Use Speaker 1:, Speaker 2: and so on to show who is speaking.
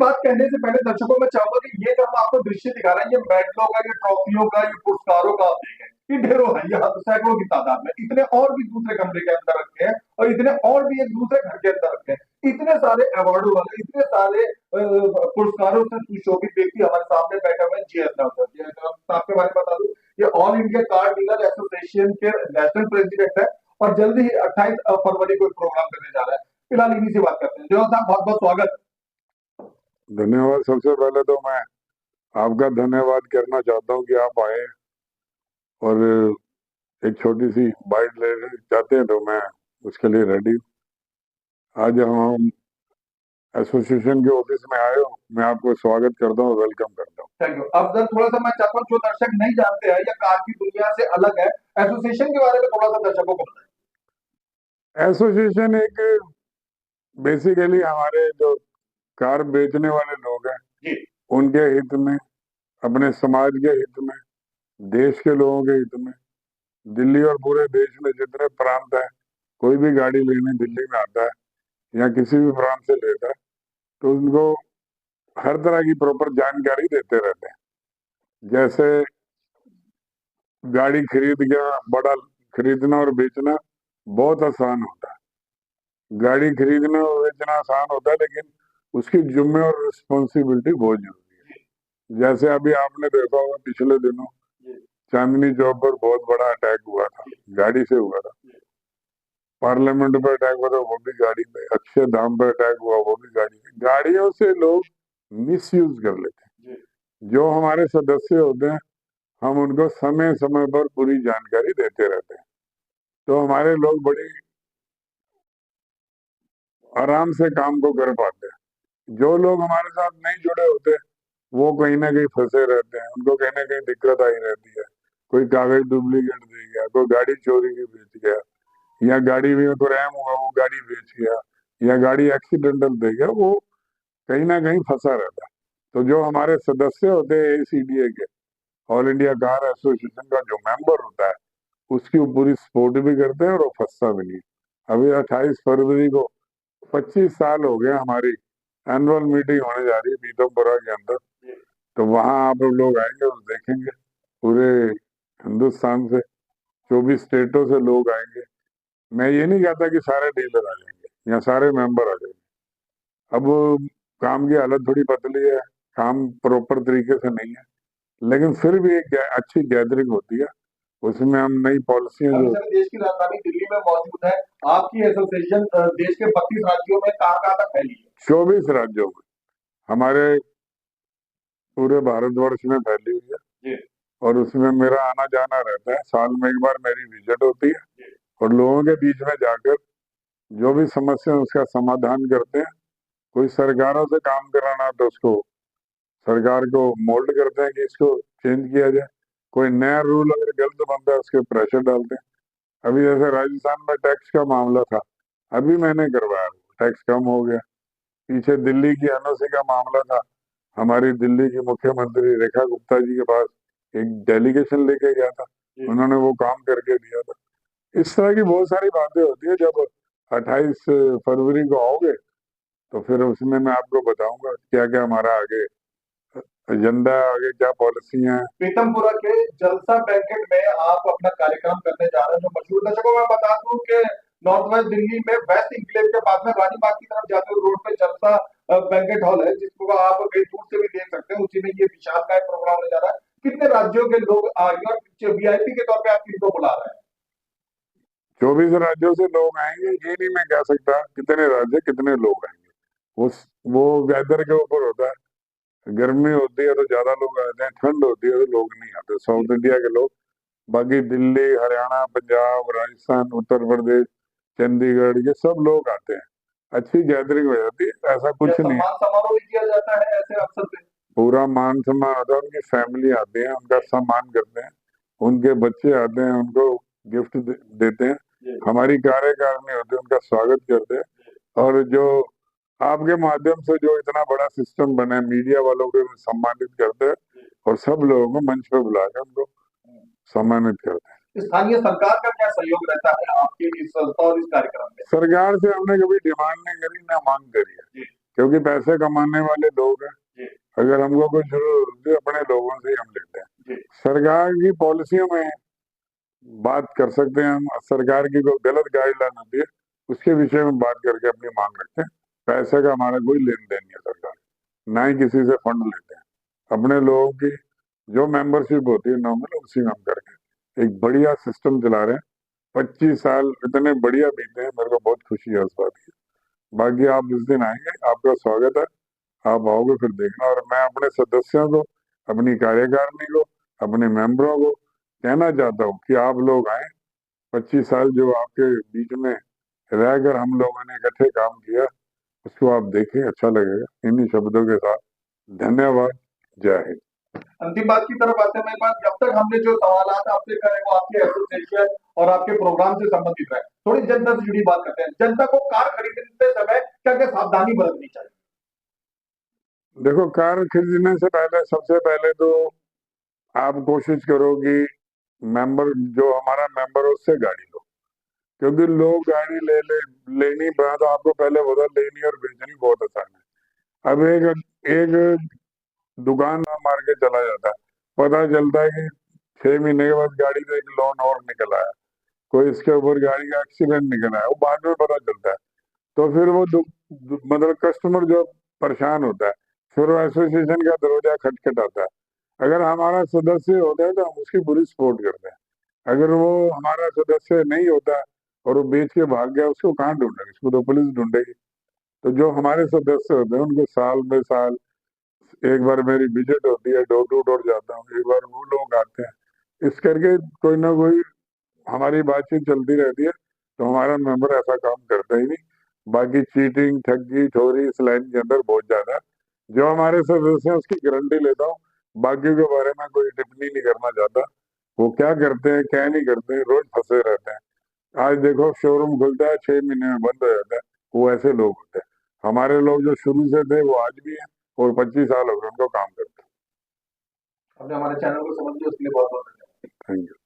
Speaker 1: बात कहने से पहले दर्शकों में चाहूंगा कि ये जो हम आपको दृश्य दिखा रहे हैं, ये मेडलों का, ये ट्रॉफियों का, ये पुरस्कारों का आप देखें, ये ढेरों है, ये सैकड़ों की तादाद में। इतने और भी दूसरे कमरे के अंदर रखे हैं और इतने और भी एक दूसरे घर के अंदर रखे हैं। इतने सारे अवार्डों वाले, इतने सारे पुरस्कारों से सुशोभित व्यक्ति हमारे सामने बैठे हुए हैं। जी आपके बारे में बता दूं, ये all India car dealer association के नेशनल प्रेसिडेंट है और जल्द ही 28 फरवरी को एक प्रोग्राम करने जा रहा है। फिलहाल इन्हीं से बात करते हैं। जो साहब, बहुत बहुत स्वागत।
Speaker 2: धन्यवाद। सबसे पहले तो मैं आपका धन्यवाद करना चाहता हूँ कि आप आए और एक छोटी सी बाइट लेना चाहते हैं तो मैं उसके लिए रेडी हूँ। आज हम एसोसिएशन के ऑफिस में आए हो, मैं आपको स्वागत करता हूँ, वेलकम करता हूँ।
Speaker 1: Thank you. अब थोड़ा सा मैं चाहता हूँ, जो दर्शक नहीं जानते हैं या कार की दुनिया से अलग है, एसोसिएशन के बारे में थोड़ा सा दर्शकों को बताएं।
Speaker 2: एसोसिएशन एक बेसिकली हमारे जो कार बेचने वाले लोग हैं
Speaker 1: जी,
Speaker 2: उनके हित में, अपने समाज के हित में, देश के लोगों के हित में, दिल्ली और पूरे देश में जितने प्रांत है, कोई भी गाड़ी लेने दिल्ली में आता है या किसी भी प्रांत से लेता है तो उनको हर तरह की प्रॉपर जानकारी देते रहते हैं। जैसे गाड़ी खरीदना और बेचना बहुत आसान होता है। गाड़ी खरीदना और बेचना आसान होता है, लेकिन उसकी जिम्मे और रिस्पॉन्सिबिलिटी बहुत जरूरी है। जैसे अभी आपने देखा होगा पिछले दिनों चांदनी चौक पर बहुत बड़ा अटैक हुआ था, गाड़ी से हुआ था। पार्लियामेंट पर अटैक हुआ था, वो भी गाड़ी पे। अक्षय धाम पर अटैक हुआ, वो भी गाड़ी पे। गाड़ियों से लोग मिसयूज कर लेते हैं। जो हमारे सदस्य होते हैं, हम उनको समय समय पर पूरी जानकारी देते रहते हैं, तो हमारे लोग बड़ी आराम से काम को कर पाते हैं। जो लोग हमारे साथ नहीं जुड़े होते वो कहीं ना कहीं फंसे रहते हैं, उनको कहीं ना कहीं दिक्कत आई रहती है। कोई कागज डुप्लीकेट दे गया, कोई गाड़ी चोरी की बेच गया, या गाड़ी में तो रैम हुआ वो गाड़ी बेच गया, या गाड़ी एक्सीडेंटल दे गया, वो कहीं ना कहीं फंसा रहता है। तो जो हमारे सदस्य होते हैं एसीडीए के, ऑल इंडिया कार एसोसिएशन का जो मेंबर होता है, उसकी वो पूरी सपोर्ट भी करते हैं और वो फंसता भी नहीं। अभी 28 फरवरी को 25 साल हो गए हमारी एनुअल मीटिंग होने जा रही है पीतमपुरा के अंदर। तो वहाँ आप लोग आएंगे और देखेंगे, पूरे हिंदुस्तान से 24 स्टेटों से लोग आएंगे। मैं ये नहीं कहता कि सारे डीलर आ जाएंगे या सारे मेंबर आ जाएंगे। अब काम की हालत थोड़ी पतली है, काम प्रॉपर तरीके से नहीं है, लेकिन फिर भी एक अच्छी गैदरिंग होती है। उसमें हम नई पॉलिसियां जो
Speaker 1: देश की राजधानी दिल्ली में मौजूद है, आपकी एसोसिएशन देश के 32 राज्यों में कहाँ तक फैली है?
Speaker 2: 24 राज्यों में, हमारे पूरे भारतवर्ष में फैली हुई है। और उसमें मेरा आना जाना रहता है, साल में एक बार मेरी विजिट होती है और लोगों के बीच में जाकर जो भी समस्या है उसका समाधान करते हैं। कोई सरकारों से काम कराना तो उसको सरकार को मोल्ड करते हैं कि इसको चेंज किया जाए। कोई नया रूल अगर गलत बनता है उसके प्रेशर डालते हैं। अभी जैसे राजस्थान में टैक्स का मामला था, अभी मैंने करवाया, टैक्स कम हो गया। पीछे दिल्ली की एनओसी का मामला था, हमारी दिल्ली की मुख्यमंत्री रेखा गुप्ता जी के पास एक डेलीगेशन लेके गया था, उन्होंने वो काम करके दिया था। इस तरह की बहुत सारी बातें होती है। जब 28 फरवरी को आओगे तो फिर उसमें मैं आपको बताऊंगा क्या क्या हमारा आगे एजेंडा, आगे क्या पॉलिसियां हैं।
Speaker 1: पीतमपुरा के जलसा बैंकेट में आप अपना कार्यक्रम करने जा रहे हैं, जो मशहूर। दर्शकों मैं बता दूं कि नॉर्थ वेस्ट दिल्ली में वेस्ट इंक्लेव के पास में रानी बाग की तरफ जाते हुए रोड पे जलसा बैंकेट हॉल है, जिसको आप कहीं दूर से भी देख सकते हैं। उसी में ये विशाल का एक प्रोग्राम होने जा रहा है। कितने राज्यों के लोग आएंगे और वीआईपी के तौर पे आप किनको बुला रहे हैं?
Speaker 2: 24 राज्यों से लोग आएंगे, ये नहीं मैं कह सकता कितने राज्य कितने लोग आएंगे, वो वेदर के ऊपर होता है। गर्मी होती है तो ज्यादा लोग आते हैं, ठंड होती है तो लोग नहीं आते, साउथ इंडिया के लोग। बाकी दिल्ली, हरियाणा, पंजाब, राजस्थान, उत्तर प्रदेश, चंडीगढ़, ये सब लोग आते हैं। अच्छी गैदरिंग हो जाती है, ऐसा कुछ नहीं है।
Speaker 1: सम्मान समारोह भी किया जाता है ऐसे अवसर पे?
Speaker 2: पूरा मान सम्मान होता है, उनकी फैमिली आती है, उनका सम्मान करते हैं, उनके बच्चे आते हैं, उनको गिफ्ट देते हैं, हमारी कार्यकारिणी होती है, उनका स्वागत करते हैं। और जो आपके माध्यम से जो इतना बड़ा सिस्टम बना है, मीडिया वालों को सम्मानित करते हैं और सब लोगों को मंच पे बुलाकर उनको सम्मानित करते हैं।
Speaker 1: स्थानीय सरकार का क्या सहयोग रहता है आपके इस संस्था और इस कार्यक्रम में?
Speaker 2: सरकार से हमने कभी डिमांड नहीं करी, ना मांग करी है। क्योंकि पैसे कमाने वाले लोग हैं।
Speaker 1: जी
Speaker 2: अगर हमको कोई जरूरत होती है अपने लोगों से ही हम लेते हैं।
Speaker 1: जी
Speaker 2: सरकार की पॉलिसियों में बात कर सकते हैं हम, सरकार की कोई गलत गाइडलाइन होती है उसके विषय में बात करके अपनी मांग रखते हैं। पैसे का हमारा कोई लेन देन नहीं है सरकार, ना ही किसी से फंड लेते हैं। अपने लोगों की जो मेंबरशिप होती है नॉर्मल उसी में हम करके एक बढ़िया सिस्टम चला रहे हैं। 25 साल इतने बढ़िया बीते हैं, मेरे को बहुत खुशी है उस बात की। बाकी आप जिस दिन आएंगे आपका स्वागत है, आप आओगे फिर देखना। और मैं अपने सदस्यों को, अपनी कार्यकारिणी को, अपने मेंबरों को कहना चाहता हूँ कि आप लोग आए। 25 साल जो आपके बीच में रहकर हम लोगों ने इकट्ठे काम किया उसको आप देखें, अच्छा लगेगा। इन्हीं शब्दों के साथ धन्यवाद, जय हिंद।
Speaker 1: अंतिम बात की तरफ आते हैं। मैं बात जब तक हमने जो सवालात आपसे करे वो आपके एसोसिएशन और आपके प्रोग्राम से संबंधित रहे, थोड़ी जनता से जुड़ी बात करते हैं। जनता को कार खरीदते समय क्या क्या सावधानी बरतनी चाहिए?
Speaker 2: देखो, कार खरीदने से पहले सबसे पहले तो आप कोशिश करो कि मेंबर, जो हमारा मेंबर है उससे गाड़ी लो। क्योंकि लोग गाड़ी लेनी बात आपको पहले पता, लेनी और बेचनी बहुत आसान है। अब एक एक दुकानदार मार के चला जाता है, पता चलता है कि 6 महीने के बाद गाड़ी का एक लोन और निकल आया, कोई इसके ऊपर गाड़ी का एक्सीडेंट निकल आया, वो बाद में पता चलता है। तो फिर वो मतलब कस्टमर जो परेशान होता है, फिर वो एसोसिएशन का दरवाजा खटखटाता है। अगर हमारा सदस्य होता है तो हम उसकी पूरी सपोर्ट करते हैं। अगर वो हमारा सदस्य नहीं होता और वो बेच के भाग गया, उसको कहाँ ढूंढेंगे? उसको तो पुलिस ढूंढेगी। तो जो हमारे सदस्य होते हैं उनको साल में साल एक बार मेरी विजिट होती है, डोर टू डोर जाता हूँ, एक बार वो लोग आते हैं। इस करके कोई ना कोई हमारी बातचीत चलती रहती है। तो हमारा मेंबर ऐसा काम करता ही नहीं। बाकी चीटिंग, ठगी, ठोरी इस लाइन के अंदर बहुत ज्यादा है। जो हमारे सदस्य हैं उसकी गारंटी लेता हूँ, बाकी के बारे में कोई टिप्पणी नहीं करना चाहता। वो क्या करते हैं क्या नहीं करते हैं, रोज फंसे रहते हैं। आज देखो शोरूम खुलता है 6 महीने में बंद हो जाता है, वो ऐसे लोग होते हैं। हमारे लोग जो शुरू से थे वो आज भी हैं और 25 साल हो गए उनको काम करते
Speaker 1: हमने हमारे चैनल को समझ लिया, उसके लिए बहुत बहुत धन्यवाद।
Speaker 2: हैं। Thank you.